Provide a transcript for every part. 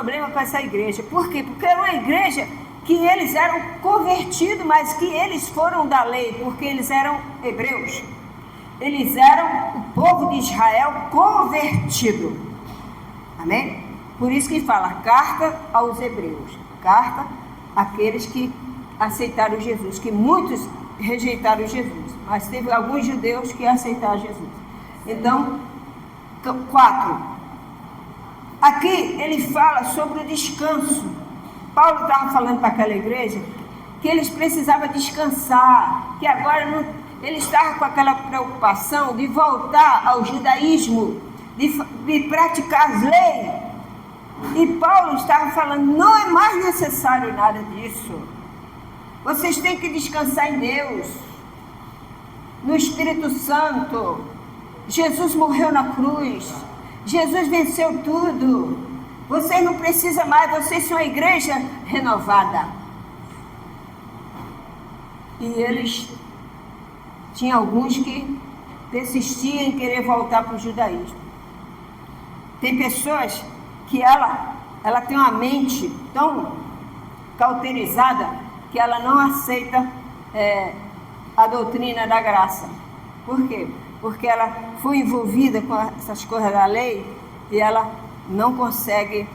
problema com essa igreja. Por quê? Porque era uma igreja que eles eram convertidos, mas que eles foram da lei, porque eles eram hebreus. Eles eram o povo de Israel convertido. Amém? Por isso que fala carta aos hebreus. Carta àqueles que aceitaram Jesus, que muitos rejeitaram Jesus, mas teve alguns judeus que aceitaram Jesus. Então, 4. Aqui ele fala sobre o descanso. Paulo estava falando para aquela igreja que eles precisavam descansar, que agora não, eles estavam com aquela preocupação de voltar ao judaísmo, de praticar as leis. E Paulo estava falando, não é mais necessário nada disso. Vocês têm que descansar em Deus, no Espírito Santo. Jesus morreu na cruz. Jesus venceu tudo. Vocês não precisam mais, vocês são a igreja renovada. E eles, tinha alguns que persistiam em querer voltar para o judaísmo. Tem pessoas que ela tem uma mente tão cauterizada que ela não aceita a doutrina da graça. Por quê? Porque ela foi envolvida com essas coisas da lei e ela não consegue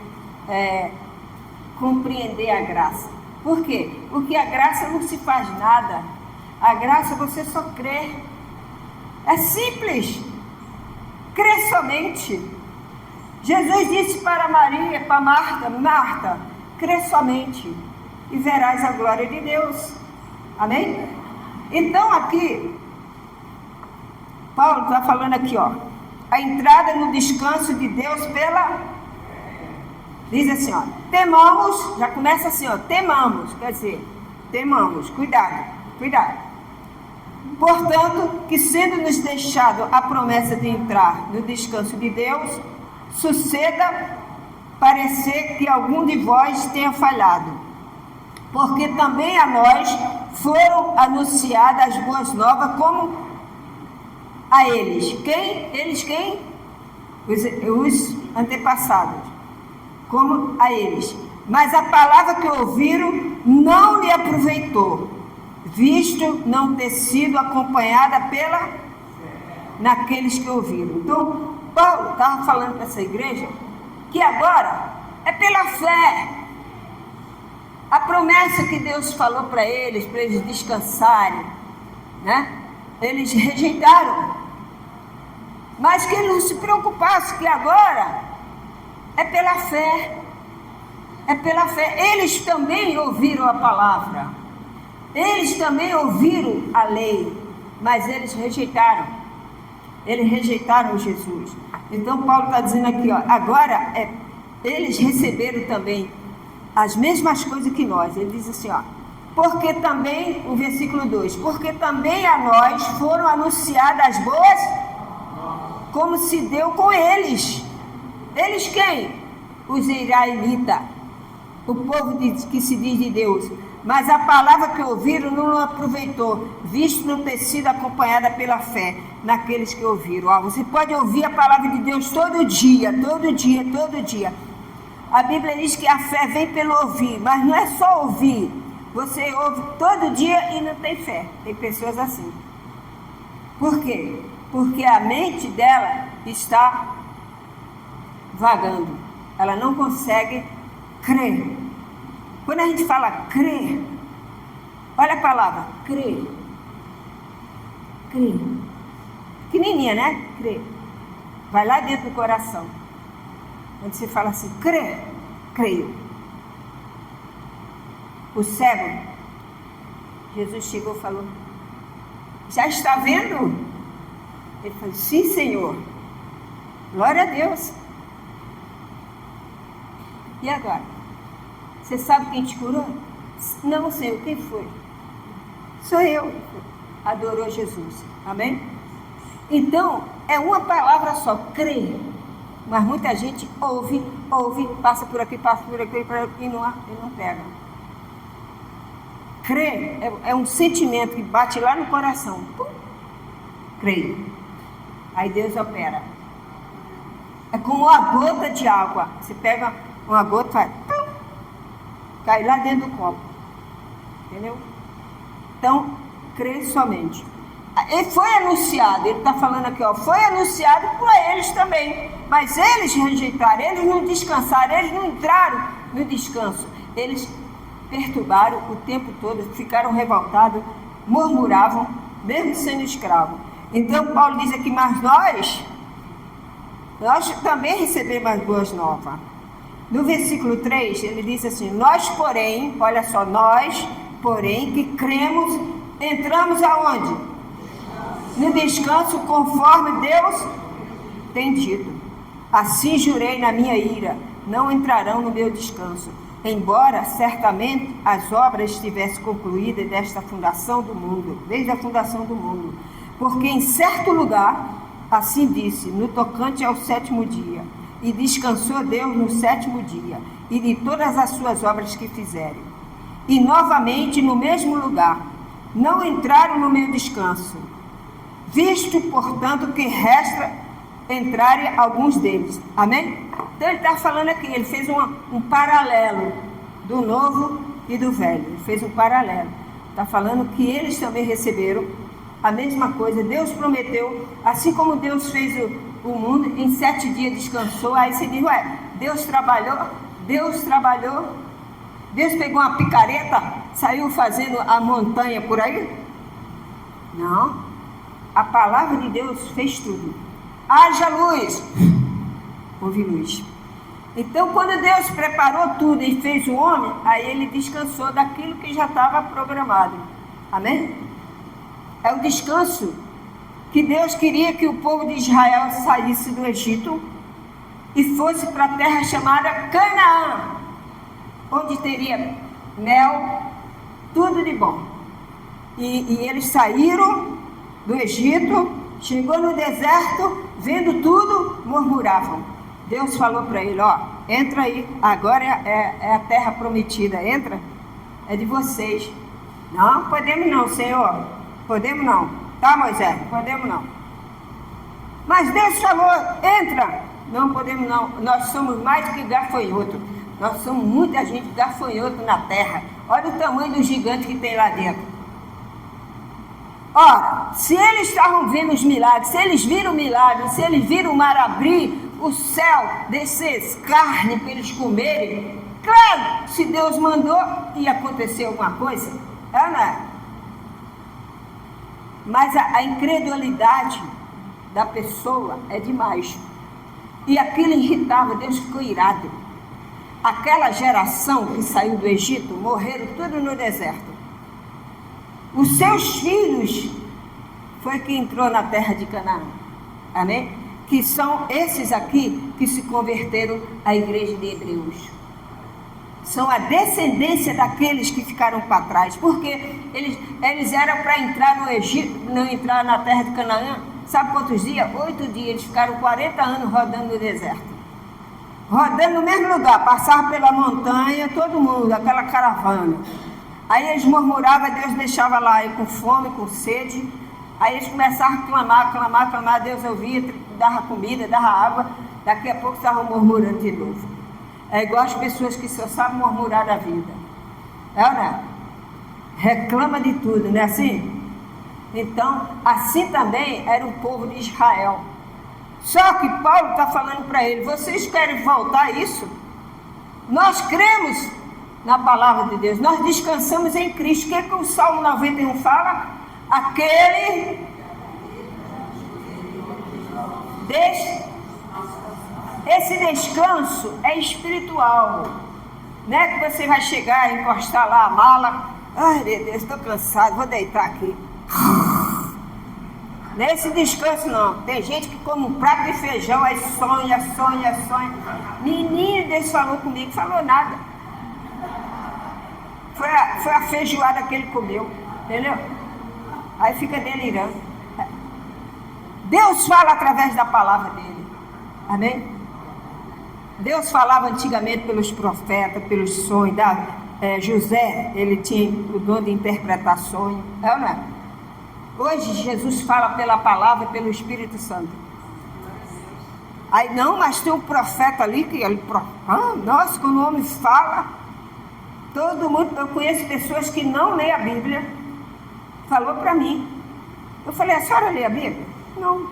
compreender a graça. Por quê? Porque a graça não se faz nada. A graça você só crê. É simples. Crê somente. Jesus disse para Maria, para Marta, Marta, crê somente e verás a glória de Deus. Amém? Então aqui, Paulo está falando aqui, ó, a entrada no descanso de Deus diz assim, ó, temamos, já começa assim, ó, temamos, quer dizer, temamos, cuidado. Portanto, que sendo nos deixado a promessa de entrar no descanso de Deus, suceda parecer que algum de vós tenha falhado, porque também a nós foram anunciadas as boas novas como a eles. Quem? Eles quem? Os antepassados. Como a eles. Mas a palavra que ouviram não lhe aproveitou, visto não ter sido acompanhada naqueles que ouviram. Então, Paulo estava falando para essa igreja que agora é pela fé. A promessa que Deus falou para eles descansarem, né? Eles rejeitaram. Mas que ele não se preocupasse, que agora é pela fé. É pela fé. Eles também ouviram a palavra. Eles também ouviram a lei. Mas eles rejeitaram. Eles rejeitaram Jesus. Então Paulo está dizendo aqui, ó, agora eles receberam também as mesmas coisas que nós. Ele diz assim, ó, porque também, o versículo 2, porque também a nós foram anunciadas as boas, como se deu com eles. Eles quem? Os israelitas, o povo que se diz de Deus. Mas a palavra que ouviram não aproveitou, visto não ter sido acompanhada pela fé naqueles que ouviram. Ó, você pode ouvir a palavra de Deus todo dia. A Bíblia diz que a fé vem pelo ouvir, mas não é só ouvir. Você ouve todo dia e não tem fé. Tem pessoas assim. Por quê? Porque a mente dela está vagando. Ela não consegue crer. Quando a gente fala crer, olha a palavra, crer. Crer. Pequenininha, né? Crer. Vai lá dentro do coração. Quando você fala assim, crer, creio. O cego, Jesus chegou e falou, já está vendo? Ele falou, sim, Senhor. Glória a Deus. E agora? Você sabe quem te curou? Não, Senhor, quem foi? Sou eu. Adorou Jesus. Amém? Então, é uma palavra só, crer. Mas muita gente ouve, passa por aqui e não pega. Crer é um sentimento que bate lá no coração. Creio. Aí Deus opera. É como uma gota de água. Você pega uma gota vai cai lá dentro do copo. Entendeu? Então, crê somente. Ele foi anunciado, ele está falando aqui, ó, foi anunciado para eles também, mas eles rejeitaram, eles não descansaram, eles não entraram no descanso, eles perturbaram o tempo todo, ficaram revoltados, murmuravam, mesmo sendo escravos. Então Paulo diz aqui, mas nós também recebemos as boas novas. No versículo 3, ele diz assim, nós porém, olha só, nós porém que cremos, entramos aonde? No descanso, conforme Deus tem dito. Assim jurei na minha ira, não entrarão no meu descanso, embora certamente as obras estivessem concluídas desta fundação do mundo, desde a fundação do mundo. Porque em certo lugar, assim disse, no tocante ao 7º dia, e descansou Deus no 7º dia, e de todas as suas obras que fizeram. E novamente no mesmo lugar, não entraram no meu descanso. Visto, portanto, que resta entrarem alguns deles. Amém? Então ele está falando aqui, ele fez um paralelo do novo e do velho. Ele fez um paralelo. Está falando que eles também receberam a mesma coisa. Deus prometeu, assim como Deus fez o mundo, em 7 dias descansou. Aí você diz, ué, Deus trabalhou, Deus pegou uma picareta, saiu fazendo a montanha por aí? Não. A palavra de Deus fez tudo. Haja luz. Houve luz. Então, quando Deus preparou tudo e fez o homem, aí ele descansou daquilo que já estava programado. Amém? É o descanso que Deus queria que o povo de Israel saísse do Egito e fosse para a terra chamada Canaã, onde teria mel, tudo de bom. E eles saíram do Egito, chegou no deserto, vendo tudo, murmuravam. Deus falou para ele, ó, entra aí, agora é a terra prometida, entra, é de vocês. Não, podemos não, Senhor, podemos não. Tá, Moisés, podemos não. Mas Deus falou, entra. Não podemos não, nós somos mais que gafanhoto, nós somos muita gente gafanhoto na terra. Olha o tamanho do gigante que tem lá dentro. Ora, se eles estavam vendo os milagres, se eles viram o milagre, se eles viram o mar abrir, o céu descer carne para eles comerem, claro, se Deus mandou, ia acontecer alguma coisa, não é? Mas a incredulidade da pessoa é demais. E aquilo irritava, Deus ficou irado. Aquela geração que saiu do Egito, morreram tudo no deserto. Os seus filhos foi que entrou na terra de Canaã. Amém? Que são esses aqui que se converteram à igreja de Hebreus. São a descendência daqueles que ficaram para trás. Porque eles eram para entrar no Egito, não entrar na terra de Canaã. Sabe quantos dias? 8 dias. Eles ficaram 40 anos rodando no deserto. Rodando no mesmo lugar. Passavam pela montanha, todo mundo, aquela caravana. Aí eles murmuravam, Deus deixava lá aí com fome, com sede. Aí eles começavam a clamar, Deus ouvia, dava comida, dava água. Daqui a pouco estavam murmurando de novo. É igual as pessoas que só sabem murmurar da vida. É ou não é? Reclama de tudo, não é assim? Então, assim também era o povo de Israel. Só que Paulo está falando para ele, vocês querem voltar a isso? Nós cremos na palavra de Deus, nós descansamos em Cristo. O que o Salmo 91 fala? Esse descanso é espiritual. Não é que você vai chegar e encostar lá a mala, ai meu Deus, estou cansado, vou deitar aqui. Nesse descanso não. Tem gente que come um prato de feijão, aí sonha. Menino, Deus falou comigo, falou nada. Foi a feijoada que ele comeu, entendeu? Aí fica delirando. Deus fala através da palavra dele. Amém? Deus falava antigamente pelos profetas, pelos sonhos. José, ele tinha o dom de interpretar sonhos. É ou não é? Hoje Jesus fala pela palavra e pelo Espírito Santo. Aí, não, mas tem um profeta ali que ele... nossa, quando o homem fala, todo mundo... Eu conheço pessoas que não leem a Bíblia. Falou para mim. Eu falei, a senhora lê a Bíblia? Não.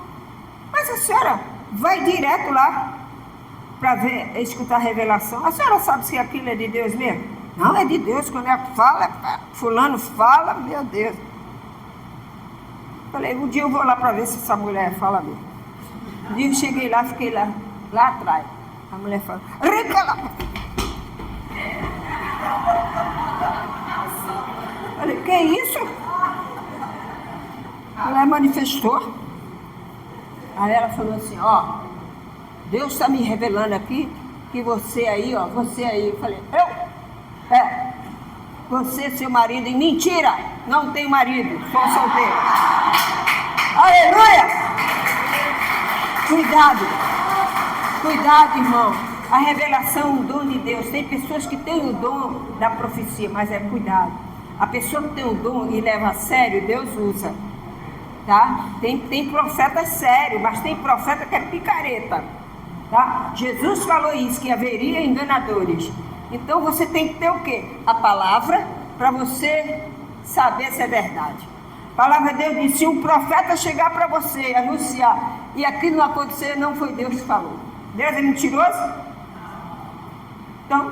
Mas a senhora vai direto lá para ver, escutar a revelação. A senhora sabe se aquilo é de Deus mesmo? Não, é de Deus. Quando ela fala, fulano fala, meu Deus. Falei, um dia eu vou lá para ver se essa mulher fala mesmo. Um dia eu cheguei lá, fiquei lá atrás. A mulher fala, recala! Falei, que isso? A mulher manifestou. Aí ela falou assim, ó, Deus está me revelando aqui que você aí, ó, você aí. Eu falei, eu? É. Você, seu marido, e mentira, não tenho marido, sou solteiro. Aleluia! Cuidado, irmão. A revelação é um dom de Deus. Tem pessoas que têm o dom da profecia, mas é cuidado. A pessoa que tem o dom e leva a sério, Deus usa. Tá? Tem profeta sério, mas tem profeta que é picareta. Tá? Jesus falou isso, que haveria enganadores. Então você tem que ter o quê? A palavra, para você saber se é verdade. A palavra de Deus diz, se um profeta chegar para você, anunciar, e aquilo não acontecer, não foi Deus que falou. Deus é mentiroso? Então,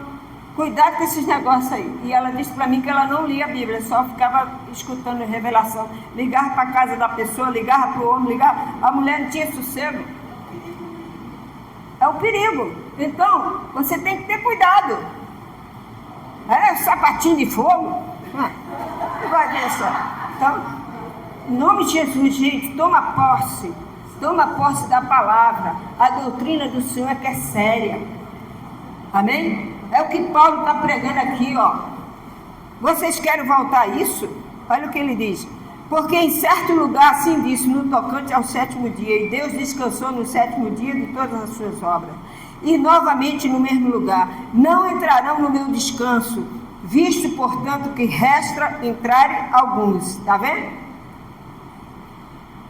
cuidado com esses negócios aí. E ela disse para mim que ela não lia a Bíblia, só ficava escutando revelação. Ligava para a casa da pessoa, ligava para o homem, ligava. A mulher não tinha sossego. É um perigo. Então, você tem que ter cuidado. Sapatinho de fogo. Vai ver só. Então, em nome de Jesus, gente, toma posse da palavra. A doutrina do Senhor é que é séria. Amém? É o que Paulo está pregando aqui, ó. Vocês querem voltar a isso? Olha o que ele diz. Porque em certo lugar assim disse, no tocante ao sétimo dia, e Deus descansou no sétimo dia de todas as suas obras. E novamente no mesmo lugar, não entrarão no meu descanso, visto, portanto, que resta entrarem alguns. Está vendo?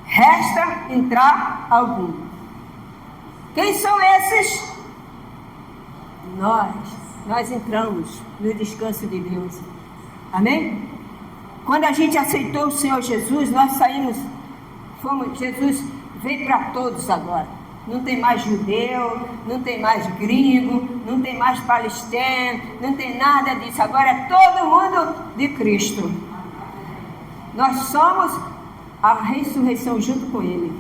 Resta entrar alguns. Quem são esses? Nós entramos no descanso de Deus. Amém? Quando a gente aceitou o Senhor Jesus, nós saímos, Jesus veio para todos agora. Não tem mais judeu, não tem mais gringo, não tem mais palestino, não tem nada disso. Agora é todo mundo de Cristo. Nós somos a ressurreição junto com Ele.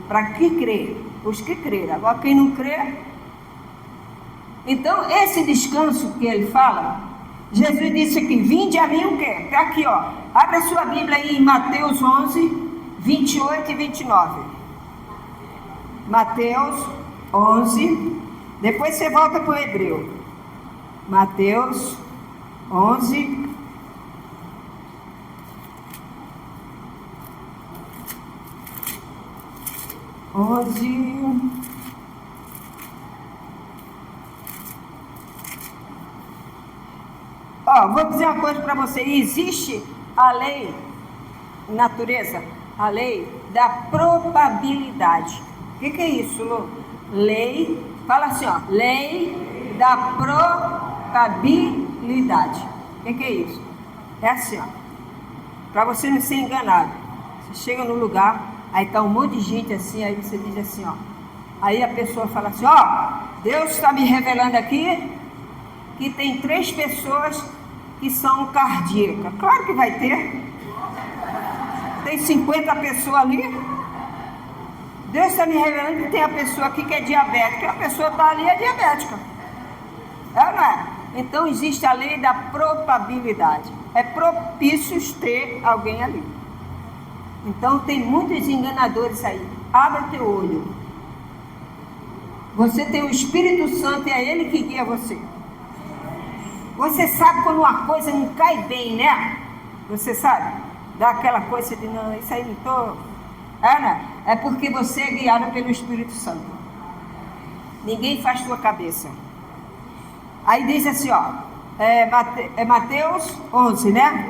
Para que crer? Os que creram. Agora quem não crê... Então, esse descanso que ele fala, Jesus disse aqui, vinde a mim o quê? Está aqui, ó. Abre a sua Bíblia aí em Mateus 11, 28 e 29. Mateus 11, depois você volta para o Hebreu. Mateus 11, 11... Vou dizer uma coisa para você. Existe a lei, natureza, a lei da probabilidade. O que é isso, Lu? Lei, fala assim, ó, lei da probabilidade. O que é isso? É assim, ó, para você não ser enganado. Você chega no lugar, aí está um monte de gente assim, aí você diz assim, ó. Aí a pessoa fala assim, ó, Deus está me revelando aqui que tem 3 pessoas que são cardíacas. Claro que vai ter. Tem 50 pessoas ali. Deus está me revelando que tem a pessoa aqui que é diabética. A pessoa está ali, é diabética. É ou não é? Então existe a lei da probabilidade. É propício ter alguém ali. Então tem muitos enganadores aí. Abra teu olho. Você tem o Espírito Santo e é Ele que guia você. Você sabe quando uma coisa não cai bem, né? Você sabe? Dá aquela coisa de não, isso aí não estou... É porque você é guiado pelo Espírito Santo. Ninguém faz tua cabeça. Aí diz assim, ó. É Mateus 11, né?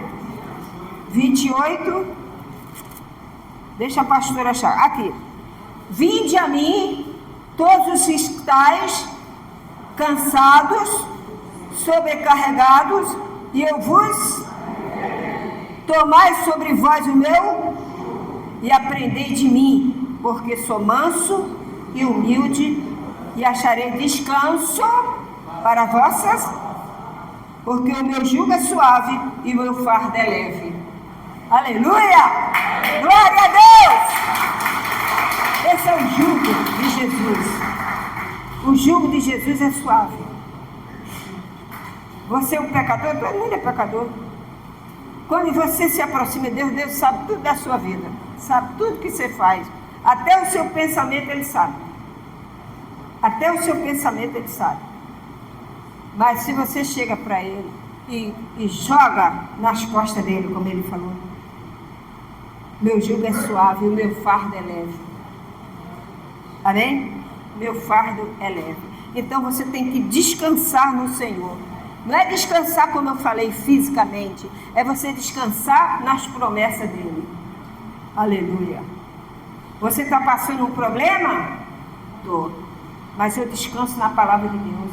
28. Deixa a pastora achar. Aqui. Vinde a mim todos os que estáis cansados, sobrecarregados, e eu vos tomai sobre vós o meu e aprendei de mim, porque sou manso e humilde, e acharei descanso para vossas, porque o meu jugo é suave e o meu fardo é leve. Aleluia! Glória a Deus! Esse é o jugo de Jesus. O jugo de Jesus é suave. Você é um pecador? Todo mundo é pecador. Quando você se aproxima de Deus, Deus sabe tudo da sua vida. Sabe tudo que você faz. Até o seu pensamento Ele sabe. Até o seu pensamento Ele sabe. Mas se você chega para Ele e joga nas costas dele, como Ele falou, meu jugo é suave, o meu fardo é leve. Amém? Meu fardo é leve. Então você tem que descansar no Senhor. Não é descansar como eu falei fisicamente, é você descansar nas promessas dele. Aleluia. Você está passando um problema? Estou. Mas eu descanso na palavra de Deus.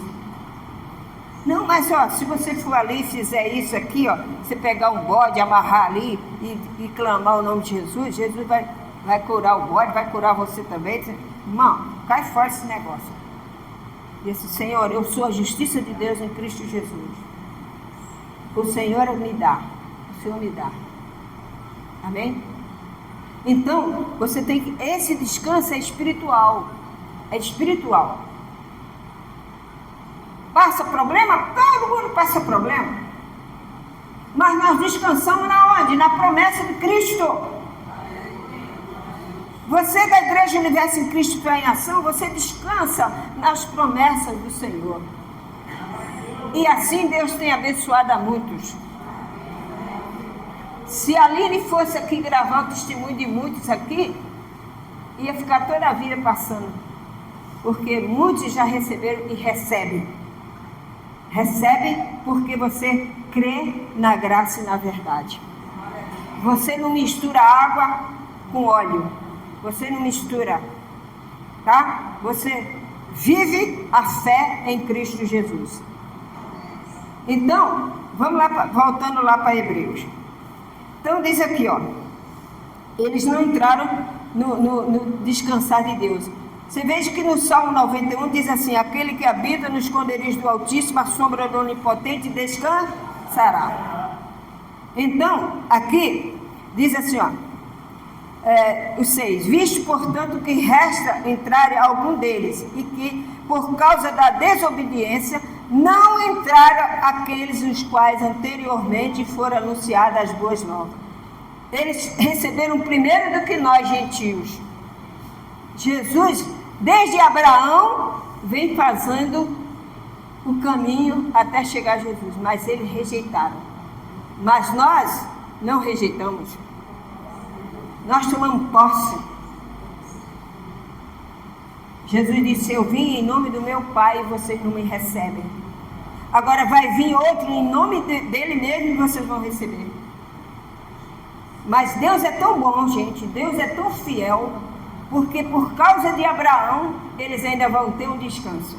Não, mas ó, se você for ali e fizer isso aqui, ó, você pegar um bode, amarrar ali e clamar o nome de Jesus, Jesus vai curar o bode, vai curar você também. Irmão, cai fora esse negócio. Disse, Senhor, eu sou a justiça de Deus em Cristo Jesus. O Senhor me dá. O Senhor me dá. Amém? Então, você tem que... Esse descanso é espiritual. É espiritual. Passa problema? Todo mundo passa problema. Mas nós descansamos na onde? Na promessa de Cristo. Você da Igreja Universo em Cristo está em ação, você descansa nas promessas do Senhor. E assim Deus tem abençoado a muitos. Se a Aline fosse aqui gravar o testemunho de muitos aqui, ia ficar toda a vida passando. Porque muitos já receberam e recebem. Recebe porque você crê na graça e na verdade. Você não mistura água com óleo. Você não mistura, tá? Você vive a fé em Cristo Jesus. Então, vamos lá, voltando lá para Hebreus. Então diz aqui, ó, eles não entraram no descansar de Deus. Você veja que no Salmo 91 diz assim, aquele que habita no esconderijo do Altíssimo, a sombra do Onipotente descansará. Então, aqui diz assim, ó, os 6, visto portanto que resta entrar algum deles, e que por causa da desobediência não entraram aqueles os quais anteriormente foram anunciadas as boas novas. Eles receberam primeiro do que nós gentios. Jesus, desde Abraão, vem fazendo o caminho até chegar a Jesus, mas eles rejeitaram. Mas nós não rejeitamos. Nós tomamos posse. Jesus disse, eu vim em nome do meu Pai e vocês não me recebem. Agora vai vir outro em nome dele mesmo e vocês vão receber. Mas Deus é tão bom, gente. Deus é tão fiel. Porque por causa de Abraão, eles ainda vão ter um descanso.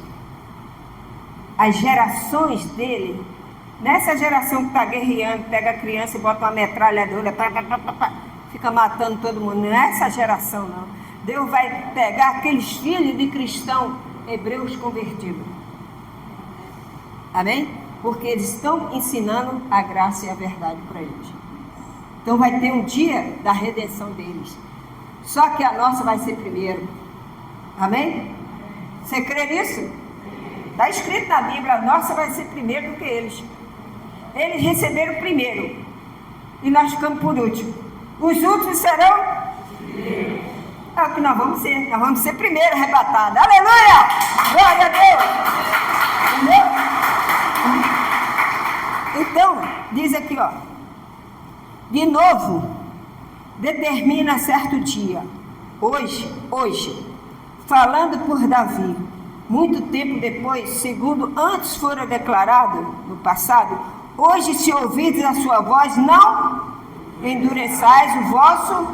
As gerações dele, nessa geração que está guerreando, pega a criança e bota uma metralhadora, fica matando todo mundo. Não é essa geração, não. Deus vai pegar aqueles filhos de cristão hebreus convertidos. Amém? Porque eles estão ensinando a graça e a verdade para eles. Então vai ter um dia da redenção deles. Só que a nossa vai ser primeiro. Amém? Você crê nisso? Está escrito na Bíblia, a nossa vai ser primeiro do que eles. Eles receberam primeiro. E nós ficamos por último. Os últimos serão? É o que nós vamos ser. Nós vamos ser primeiro arrebatados. Aleluia! Glória a Deus! Entendeu? Então, diz aqui, ó. De novo, determina certo dia. Hoje, falando por Davi, muito tempo depois, segundo antes fora declarado no passado, hoje se ouvirdes a sua voz, não endureçais o vosso.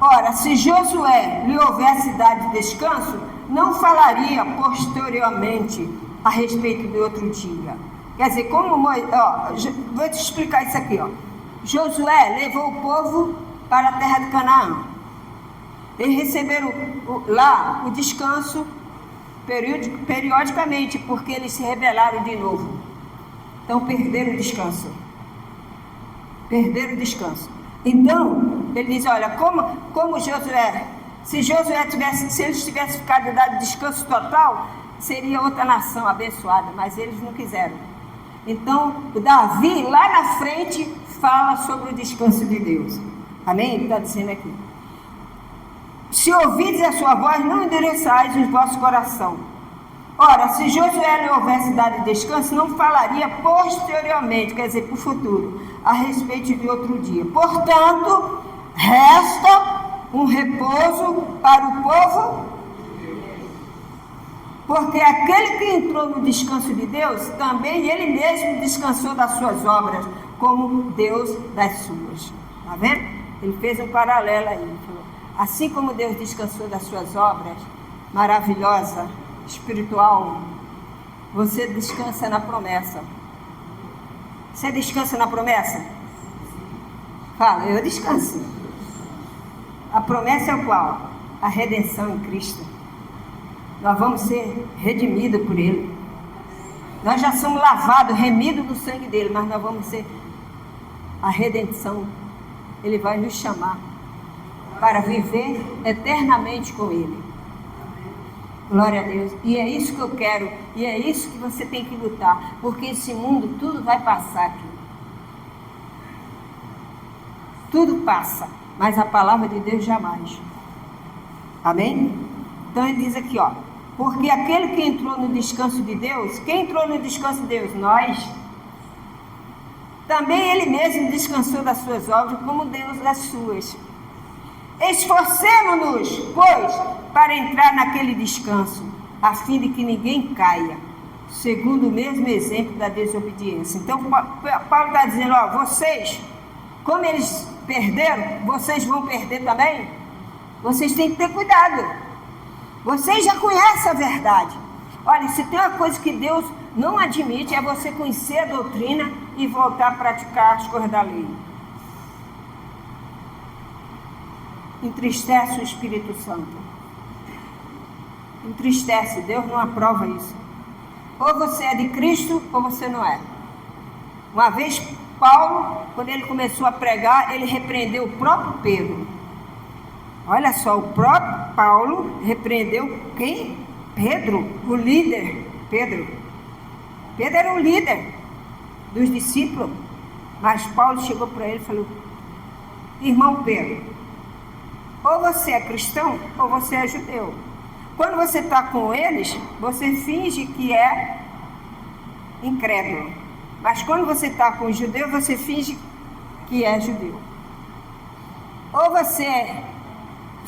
Ora, se Josué lhe houvesse dado descanso, não falaria posteriormente a respeito de outro dia. Quer dizer, como vou te explicar isso aqui, ó. Josué levou o povo para a terra de Canaã. Eles receberam lá o descanso periodicamente, porque eles se rebelaram de novo. Então perderam o descanso. Então, ele diz, olha, como Josué, se eles tivessem ficado dado descanso total, seria outra nação abençoada, mas eles não quiseram. Então, o Davi, lá na frente, fala sobre o descanso de Deus. Amém? Ele está dizendo aqui. Se ouvides a sua voz, não endureçais o vosso coração. Ora, se Josué lhe houvesse dado descanso, não falaria posteriormente, quer dizer, para o futuro, a respeito de outro dia. Portanto, resta um repouso para o povo, porque aquele que entrou no descanso de Deus, também ele mesmo descansou das suas obras, como Deus das suas. Está vendo? Ele fez um paralelo aí. Ele falou, assim como Deus descansou das suas obras, maravilhosa, espiritual, você descansa na promessa. Você descansa na promessa? Fala, eu descanso. A promessa é o qual? A redenção em Cristo. Nós vamos ser redimidos por Ele. Nós já somos lavados, remidos do sangue dele, mas nós vamos ser a redenção. Ele vai nos chamar para viver eternamente com Ele. Glória a Deus. E é isso que eu quero. E é isso que você tem que lutar. Porque esse mundo, tudo vai passar aqui. Tudo passa. Mas a palavra de Deus jamais. Amém? Então ele diz aqui, ó. Porque aquele que entrou no descanso de Deus, quem entrou no descanso de Deus? Nós. Também ele mesmo descansou das suas obras, como Deus das suas. Esforcemo-nos, pois, para entrar naquele descanso, a fim de que ninguém caia, segundo o mesmo exemplo da desobediência. Então, Paulo está dizendo, ó, vocês, como eles perderam, vocês vão perder também. Vocês têm que ter cuidado. Vocês já conhecem a verdade. Olha, se tem uma coisa que Deus não admite, é você conhecer a doutrina e voltar a praticar as coisas da lei. Entristece o Espírito Santo. Entristece, Deus não aprova isso. Ou você é de Cristo, ou você não é. Uma vez, Paulo, quando ele começou a pregar, ele repreendeu o próprio Pedro. Olha só, o próprio Paulo repreendeu quem? Pedro, o líder. Pedro era o líder dos discípulos. Mas Paulo chegou para ele e falou, irmão Pedro, ou você é cristão, ou você é judeu. Quando você está com eles, você finge que é incrédulo. Mas quando você está com os judeus, você finge que é judeu. Ou você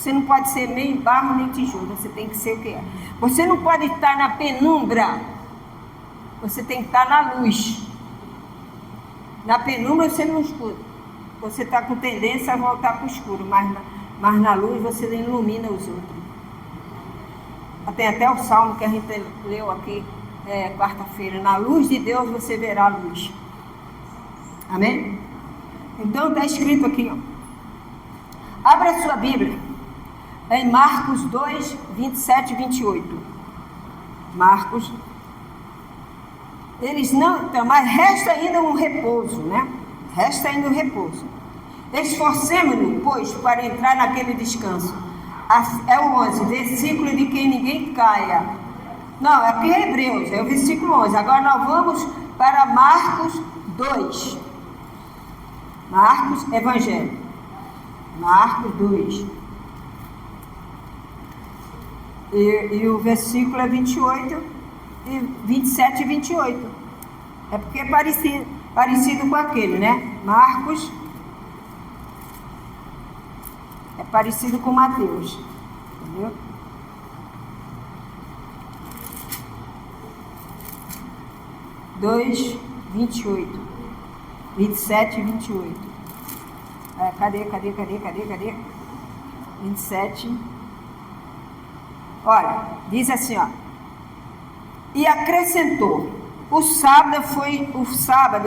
não pode ser nem barro nem tijolo, você tem que ser o que é. Você não pode estar na penumbra, você tem que estar na luz. Na penumbra você não escuta. Você está com tendência a voltar para o escuro, mas na luz você ilumina os outros. Tem até o salmo que a gente leu aqui quarta-feira. Na luz de Deus você verá a luz. Amém? Então está escrito aqui, ó. Abra a sua Bíblia em Marcos 2, 27 e 28. Marcos. Eles não, então, mas resta ainda um repouso, né? Resta ainda um repouso. Esforcemo-nos, pois, para entrar naquele descanso. É o 11, versículo de que ninguém caia. Não, aqui é Hebreus, é o versículo 11. Agora nós vamos para Marcos 2. Marcos, Evangelho. Marcos 2. E o versículo é 28, e 27 e 28. É porque é parecido com aquele, né? Marcos é parecido com Mateus. Entendeu? Dois, 28. 27 e 28. Cadê? 27. Olha, diz assim, ó. E acrescentou: o sábado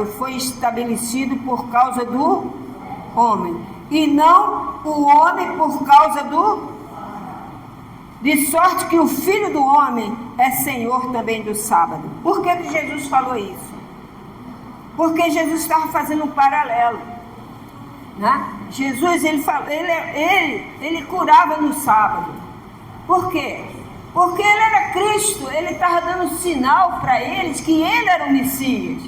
foi estabelecido por causa do homem, e não o homem por causa de sorte que o Filho do Homem é Senhor também do sábado. Por que Jesus falou isso? Porque Jesus estava fazendo um paralelo, né? Jesus, ele curava no sábado. Por quê? Porque ele era Cristo, ele estava dando sinal para eles que ele era o Messias.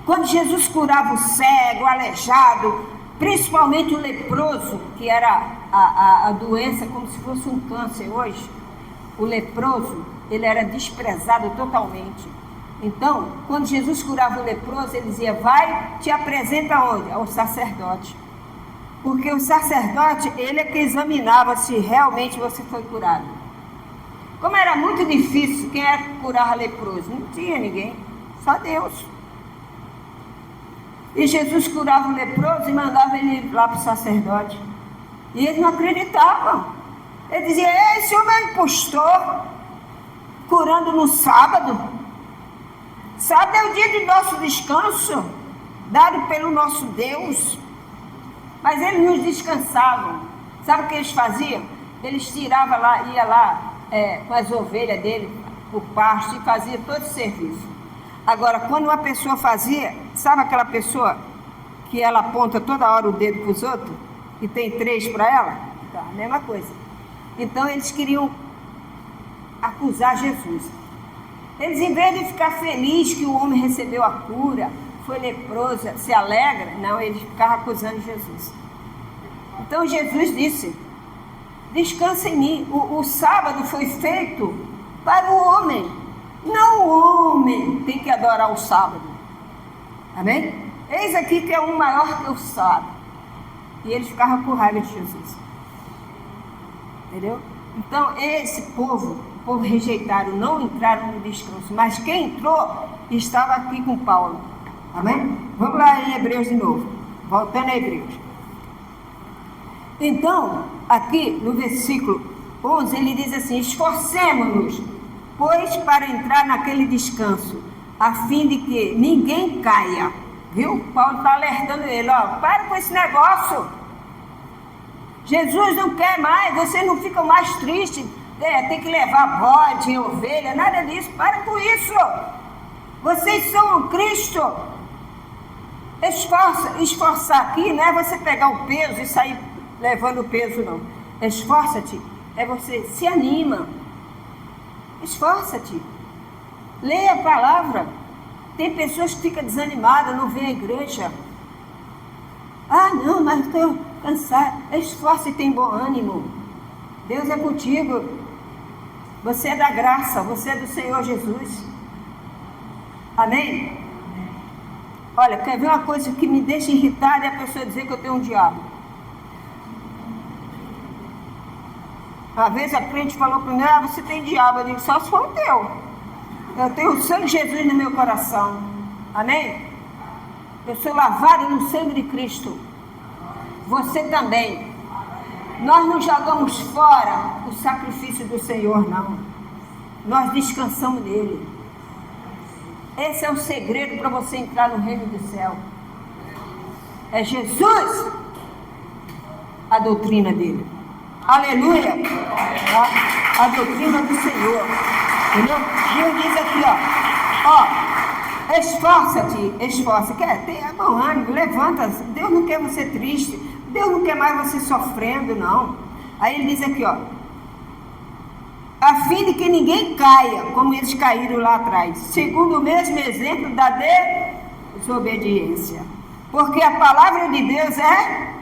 Quando Jesus curava o cego, o aleijado, principalmente o leproso, que era a doença como se fosse um câncer hoje, o leproso, ele era desprezado totalmente. Então, quando Jesus curava o leproso, ele dizia: vai, te apresenta onde? Ao sacerdote. Porque o sacerdote, ele é que examinava se realmente você foi curado. Como era muito difícil, quem é que curava leproso? Não tinha ninguém, só Deus. E Jesus curava o leproso e mandava ele lá para o sacerdote. E eles não acreditavam. Ele dizia: esse homem é impostor, curando no sábado. Sábado é o dia do nosso descanso, dado pelo nosso Deus. Mas eles não descansavam. Sabe o que eles faziam? Eles tiravam lá, ia lá com as ovelhas dele, o pasto, e fazia todo o serviço. Agora, quando uma pessoa fazia, sabe aquela pessoa que ela aponta toda hora o dedo para os outros, e tem 3 para ela? Então, a mesma coisa. Então, eles queriam acusar Jesus. Eles, em vez de ficar felizes que o homem recebeu a cura, foi leproso, se alegra, não, eles ficavam acusando Jesus. Então, Jesus disse: descansa em mim. O sábado foi feito para o homem, não o homem tem que adorar o sábado. Amém? Eis aqui que é um maior que o sábado. E eles ficavam com raiva de Jesus. Entendeu? Então, esse povo, o povo rejeitaram, não entraram no descanso. Mas quem entrou estava aqui com Paulo. Amém? Vamos lá em Hebreus de novo. Voltando a Hebreus. Então, aqui no versículo 11, ele diz assim: esforcemos-nos, pois, para entrar naquele descanso, a fim de que ninguém caia. Viu? Paulo está alertando ele: ó, para com esse negócio. Jesus não quer mais, vocês não ficam mais tristes, tem que levar bode, ovelha, nada disso. Para com isso. Vocês são o Cristo. Esforçar aqui não é você pegar o peso e sair levando o peso, não. Esforça-te, é você se anima. Esforça-te. Leia a palavra. Tem pessoas que ficam desanimadas, não vêm à igreja. Ah, não, mas estou cansado. Esforça e tem bom ânimo. Deus é contigo. Você é da graça, você é do Senhor Jesus. Amém? Olha, quer ver uma coisa que me deixa irritada? É a pessoa dizer que eu tenho um diabo. Uma vez a crente falou para mim: ah, você tem diabo. Eu digo: só se for o teu. Eu tenho o sangue de Jesus no meu coração. Amém? Eu sou lavado no sangue de Cristo. Você também. Nós não jogamos fora o sacrifício do Senhor, não. Nós descansamos nele. Esse é o segredo para você entrar no reino do céu. É Jesus a doutrina dele. Aleluia! A doutrina do Senhor. Entendeu? Deus diz aqui, ó, esforça-te, esforça. Tenha bom ânimo, levanta. Deus não quer você triste. Deus não quer mais você sofrendo, não. Aí ele diz aqui, ó, a fim de que ninguém caia, como eles caíram lá atrás, segundo o mesmo exemplo da desobediência. Porque a palavra de Deus é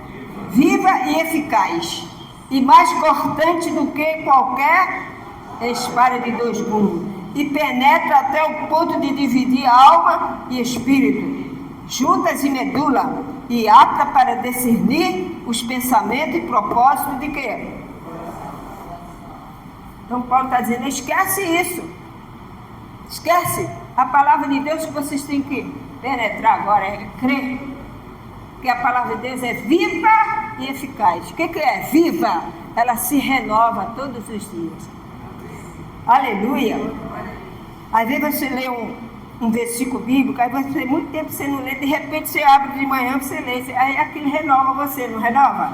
viva e eficaz, e mais cortante do que qualquer espada de 2 gumes, e penetra até o ponto de dividir alma e espírito, juntas e medula, e apta para discernir os pensamentos e propósitos de quê? Então Paulo está dizendo: esquece isso. Esquece. A palavra de Deus que vocês têm que penetrar agora é crer. Que a palavra de Deus é viva e eficaz. O que é viva? Ela se renova todos os dias. Aleluia. Às vezes você lê um versículo bíblico, aí você tem muito tempo que você não lê, de repente você abre de manhã para você ler, aí aquilo renova você, não renova?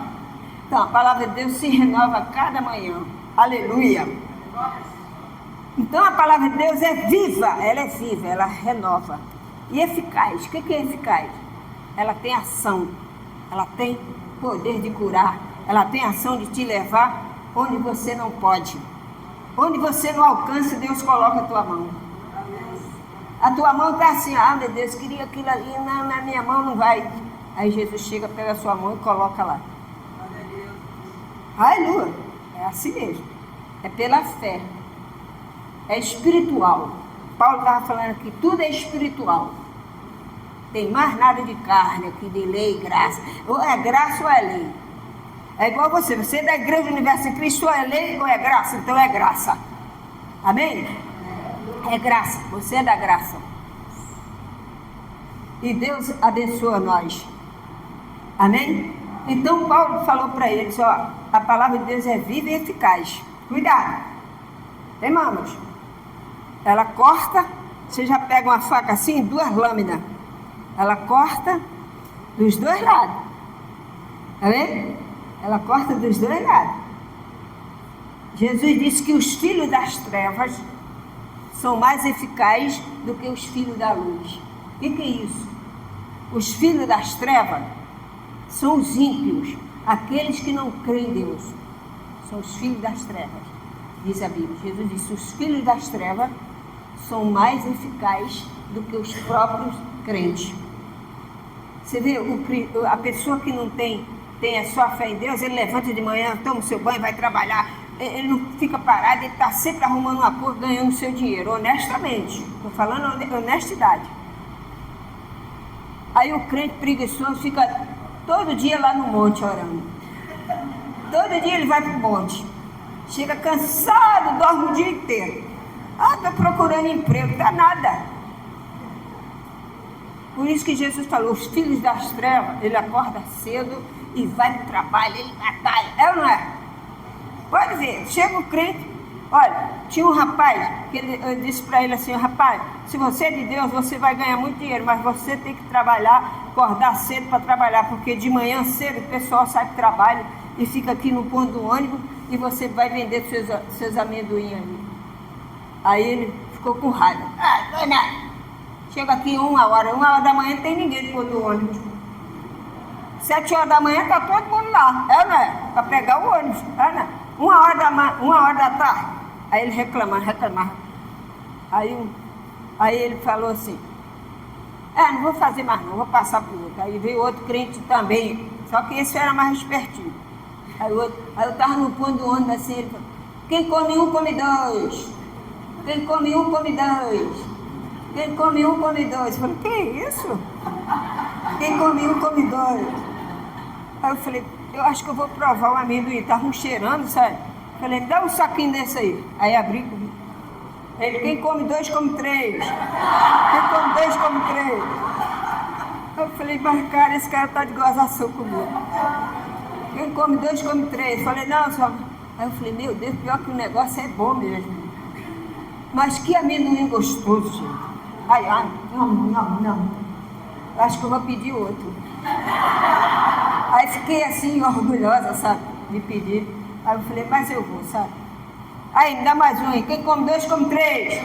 Então, a palavra de Deus se renova a cada manhã. Aleluia. Então, a palavra de Deus é viva, ela renova. E eficaz. O que é eficaz? Ela tem ação, ela tem poder de curar, ela tem ação de te levar onde você não pode. Onde você não alcança, Deus coloca a tua mão. A tua mão está assim, meu Deus, queria aquilo ali, na minha mão não vai. Aí Jesus chega, pega a sua mão e coloca lá. Aleluia. É assim mesmo. É pela fé. É espiritual. Paulo estava falando aqui, tudo é espiritual. Tem mais nada de carne aqui, de lei e graça. Ou é graça ou é lei. É igual você é da Igreja Universo de Cristo, ou é lei ou é graça, então é graça. Amém? É graça, você é da graça. E Deus abençoa nós. Amém? Então Paulo falou para eles, a palavra de Deus é viva e eficaz. Cuidado. Temamos. Ela corta, você já pega uma faca assim, 2 lâminas. Ela corta dos 2 lados. Amém? Ela corta dos 2 lados. Jesus disse que os filhos das trevas são mais eficazes do que os filhos da luz. O que é isso? Os filhos das trevas são os ímpios, aqueles que não creem em Deus. São os filhos das trevas, diz a Bíblia. Jesus disse, os filhos das trevas são mais eficazes do que os próprios crentes. Você vê, a pessoa que não tem a sua fé em Deus, ele levanta de manhã, toma o seu banho, vai trabalhar, ele não fica parado, ele está sempre arrumando uma coisa, ganhando o seu dinheiro, honestamente. Estou falando honestidade. Aí o crente preguiçoso fica todo dia lá no monte orando. Todo dia ele vai para o monte. Chega cansado, dorme o dia inteiro. Está procurando emprego, está nada. Por isso que Jesus falou, os filhos das trevas, ele acorda cedo e vai para o trabalho, ele batalha. É ou não é? Pode ver, chega o crente, olha, tinha um rapaz, que eu disse para ele assim, rapaz, se você é de Deus, você vai ganhar muito dinheiro, mas você tem que trabalhar, acordar cedo para trabalhar, porque de manhã cedo o pessoal sai para o trabalho e fica aqui no ponto do ônibus e você vai vender seus amendoim ali. Aí ele ficou com raiva. Não é nada. Chega aqui 1 hora da manhã não tem ninguém no ponto do ônibus. 7 horas da manhã está todo mundo lá, é ou não é? Para pegar o ônibus, é ou não é? 1 hora da tarde. Aí ele reclamava. Aí ele falou assim, não vou fazer mais não, vou passar para o outro. Aí veio outro crente também, só que esse era mais espertinho. Aí eu estava no ponto do ônibus assim, ele falou, quem come um, come dois. Quem come um, come dois. Quem come um, come dois. Eu falei, que isso? Quem come um, come dois. Aí eu falei, eu acho que eu vou provar o amendoim. Estava cheirando, sabe? Falei, me dá um saquinho desse aí. Aí abri comigo. Ele, quem come 2, come 3. Quem come 2, come 3. Eu falei, mas cara, esse cara está de gozação comigo. Quem come 2, come 3. Falei, não, só... Aí eu falei, meu Deus, pior que o negócio é bom mesmo. Mas que amendoim gostoso, gente. Ai, não. Acho que eu vou pedir outro. Aí fiquei assim, orgulhosa, sabe, de pedir. Aí eu falei, mas eu vou, sabe. Aí, me dá mais um aí. Quem come 2, come 3. Eu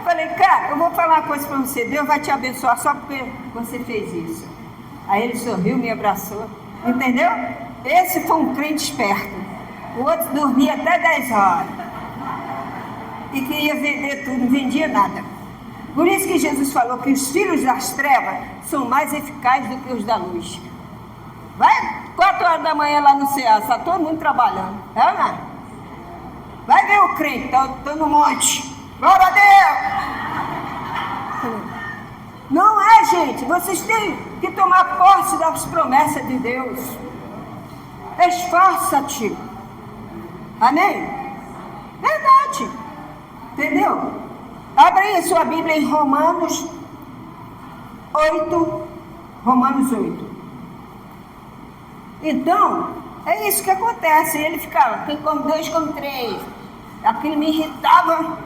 falei, cara, eu vou falar uma coisa pra você. Deus vai te abençoar só porque você fez isso. Aí ele sorriu, me abraçou. Entendeu? Esse foi um crente esperto. O outro dormia até 10 horas. E queria vender tudo, não vendia nada. Por isso que Jesus falou que os filhos das trevas são mais eficazes do que os da luz. Vai 4 horas da manhã lá no CEA, está todo mundo trabalhando. É ou não? Vai ver o crente, está no monte. Glória a Deus! Não é, gente. Vocês têm que tomar posse das promessas de Deus. Esforça-te. Amém? Verdade. Entendeu? Abra aí a sua Bíblia em Romanos 8. Romanos 8. Então, É isso que acontece. Ele ficava, quem come 2, come 3. Aquilo me irritava.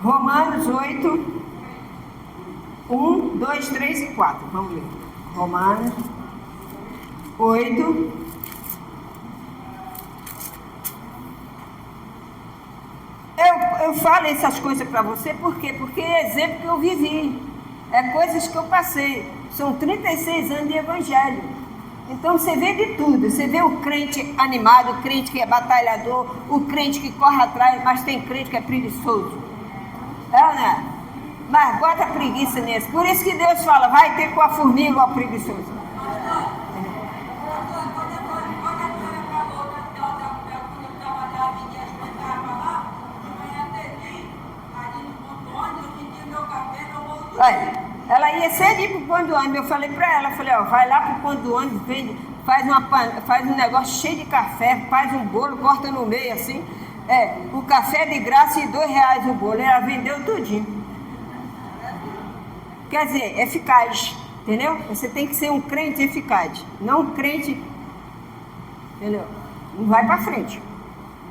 Romanos 8, 1, 2, 3 e 4. Vamos ler. Romanos 8. Eu falo essas coisas para você, por quê? Porque é exemplo que eu vivi. É coisas que eu passei. São 36 anos de evangelho. Então você vê de tudo. Você vê o crente animado, o crente que é batalhador, o crente que corre atrás, mas tem crente que é preguiçoso. Né? Mas bota preguiça nesse. Por isso que Deus fala, vai ter com a formiga ao preguiçoso. Olha, ela ia cedo para o ponto do ônibus. Eu falei para ela, vai lá para o ponto do ônibus, faz um negócio cheio de café, faz um bolo, corta no meio assim. O café de graça e R$2 o bolo. Ela vendeu tudinho. Quer dizer, eficaz, entendeu? Você tem que ser um crente eficaz, não um crente, entendeu? Não vai para frente.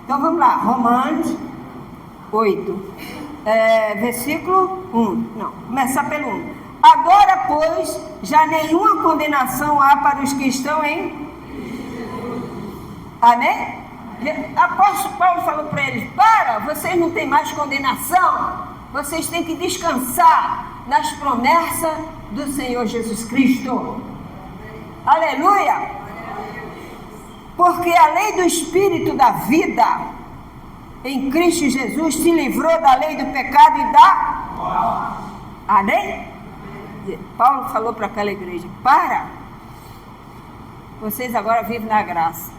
Então vamos lá, Romanos 8, versículo 1. Não, começar pelo 1. Agora, pois, já nenhuma condenação há para os que estão em... Amém? Apóstolo Paulo falou para eles, vocês não têm mais condenação, vocês têm que descansar nas promessas do Senhor Jesus Cristo. Aleluia! Porque a lei do Espírito da vida em Cristo Jesus te livrou da lei do pecado e da... Amém? Paulo falou para aquela igreja, vocês agora vivem na graça.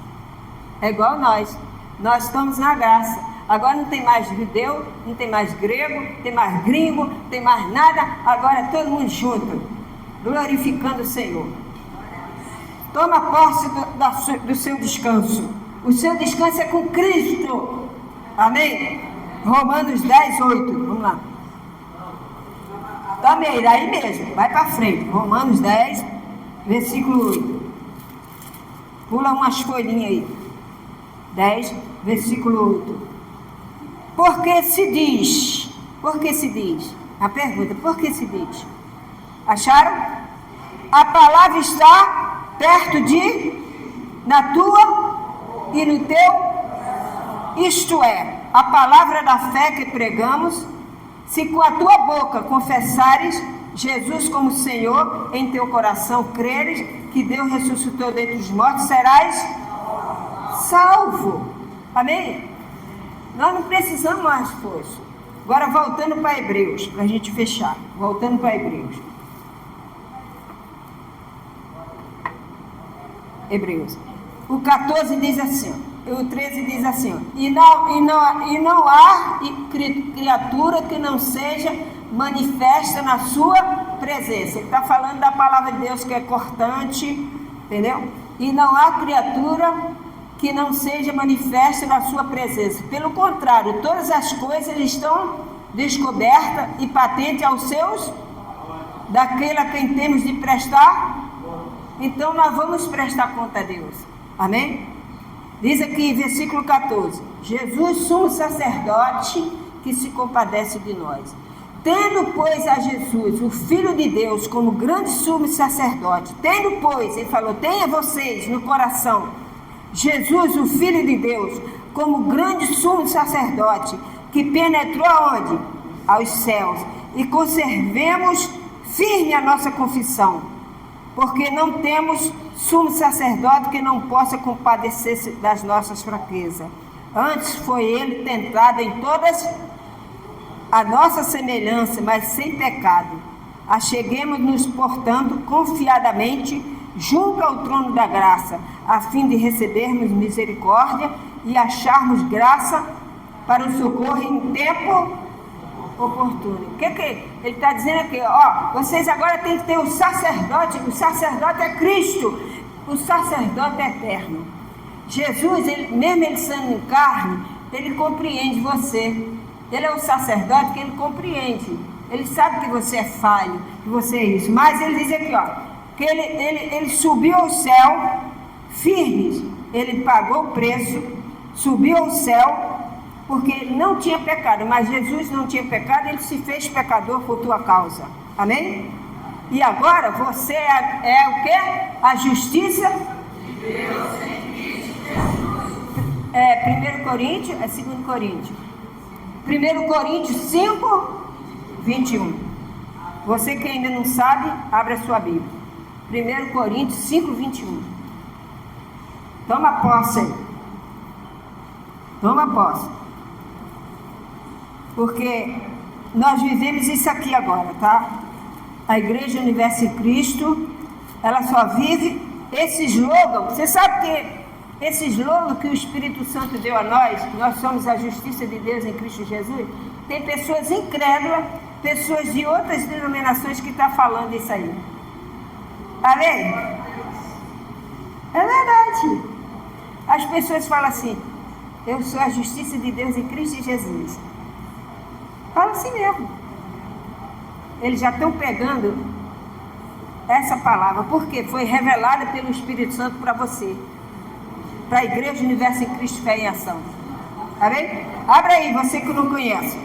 É igual nós estamos na graça. Agora não tem mais judeu, não tem mais grego, não tem mais gringo, não tem mais nada. Agora é todo mundo junto, glorificando o Senhor. Toma posse do seu descanso. O seu descanso é com Cristo. Amém? Romanos 10, 8. Vamos lá. Também, daí mesmo, vai para frente. Romanos 10, versículo 8. Pula umas folhinhas aí. 10, versículo 8. Porque se diz? A pergunta, por que se diz? Acharam? A palavra está perto na tua e no teu, isto é, a palavra da fé que pregamos. Se com a tua boca confessares Jesus como Senhor, em teu coração creres que Deus ressuscitou dentre os mortos, serás salvo. Amém? Nós não precisamos mais esforço. Agora voltando para Hebreus, para a gente fechar. Voltando para Hebreus. Hebreus. O 14 diz assim, o 13 diz assim, e não há criatura que não seja manifesta na sua presença. Ele está falando da palavra de Deus que é cortante, entendeu? E não há criatura que não seja manifesta na sua presença. Pelo contrário, todas as coisas estão descobertas e patentes aos seus, daquele a quem temos de prestar. Então nós vamos prestar conta a Deus. Amém? Diz aqui, versículo 14, Jesus, sumo sacerdote, que se compadece de nós. Tendo, pois, a Jesus, o Filho de Deus, como grande sumo sacerdote, tendo, pois, ele falou, tenha vocês no coração, Jesus, o Filho de Deus, como grande sumo sacerdote, que penetrou aonde? Aos céus. E conservemos firme a nossa confissão, porque não temos sumo sacerdote que não possa compadecer-se das nossas fraquezas. Antes foi ele tentado em todas a nossa semelhança, mas sem pecado. Acheguemos-nos, portanto, confiadamente junto ao trono da graça, a fim de recebermos misericórdia e acharmos graça para o socorro em tempo oportuno. O que ele está dizendo aqui? Vocês agora têm que ter o sacerdote é Cristo, o sacerdote é eterno. Jesus, mesmo ele sendo em carne, ele compreende você. Ele é o sacerdote que ele compreende. Ele sabe que você é falho, que você é isso. Mas ele diz aqui, que ele subiu ao céu, firme, ele pagou o preço, subiu ao céu, porque não tinha pecado, mas Jesus não tinha pecado, ele se fez pecador por tua causa. Amém? E agora você é o quê? A justiça de Deus em Cristo Jesus. 1 Coríntios, 2 Coríntios. 1 Coríntios 5, 21. Você que ainda não sabe, abra a sua Bíblia. 1 Coríntios 5, 21. Toma posse aí. Toma posse. Porque nós vivemos isso aqui agora, tá? A Igreja Universo em Cristo, ela só vive esse slogan. Você sabe que esse slogan que o Espírito Santo deu a nós somos a justiça de Deus em Cristo Jesus, tem pessoas incrédulas, pessoas de outras denominações que estão falando isso aí. Amém? É verdade. As pessoas falam assim, eu sou a justiça de Deus em Cristo Jesus. Fala assim mesmo. Eles já estão pegando essa palavra, porque foi revelada pelo Espírito Santo para você, para a Igreja Universo em Cristo Fé em Ação. Amém? Abra aí, você que não conhece.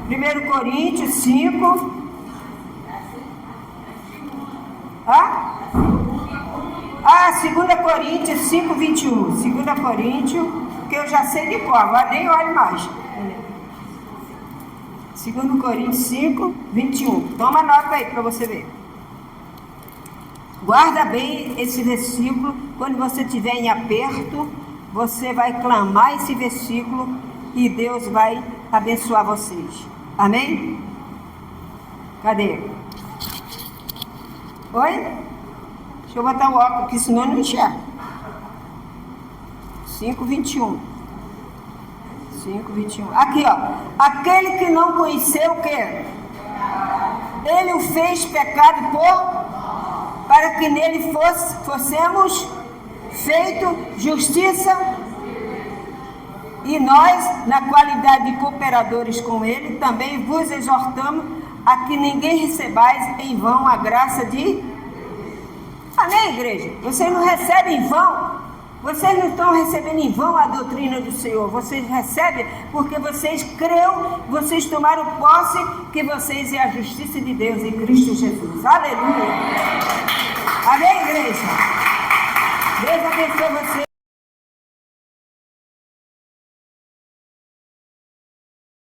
1 Coríntios 5. Ah, 2 Coríntios 5, 21. 2 Coríntios, que eu já sei de cor, agora nem olho mais. 2 Coríntios 5, 21. Toma nota aí para você ver. Guarda bem esse versículo. Quando você estiver em aperto, você vai clamar esse versículo e Deus vai abençoar vocês. Amém? Cadê? Oi? Deixa eu botar o óculos aqui, senão eu não enxergo. 5, 21. 5, 21. Aqui, ó. Aquele que não conheceu o quê? Ele o fez pecado para que nele fossemos feito justiça. E nós, na qualidade de cooperadores com ele, também vos exortamos a que ninguém recebais em vão a graça de... Amém, igreja? Vocês não recebem em vão. Vocês não estão recebendo em vão a doutrina do Senhor. Vocês recebem porque vocês creram, vocês tomaram posse que vocês é a justiça de Deus em Cristo Jesus. Aleluia. Amém, igreja? Deus abençoe vocês.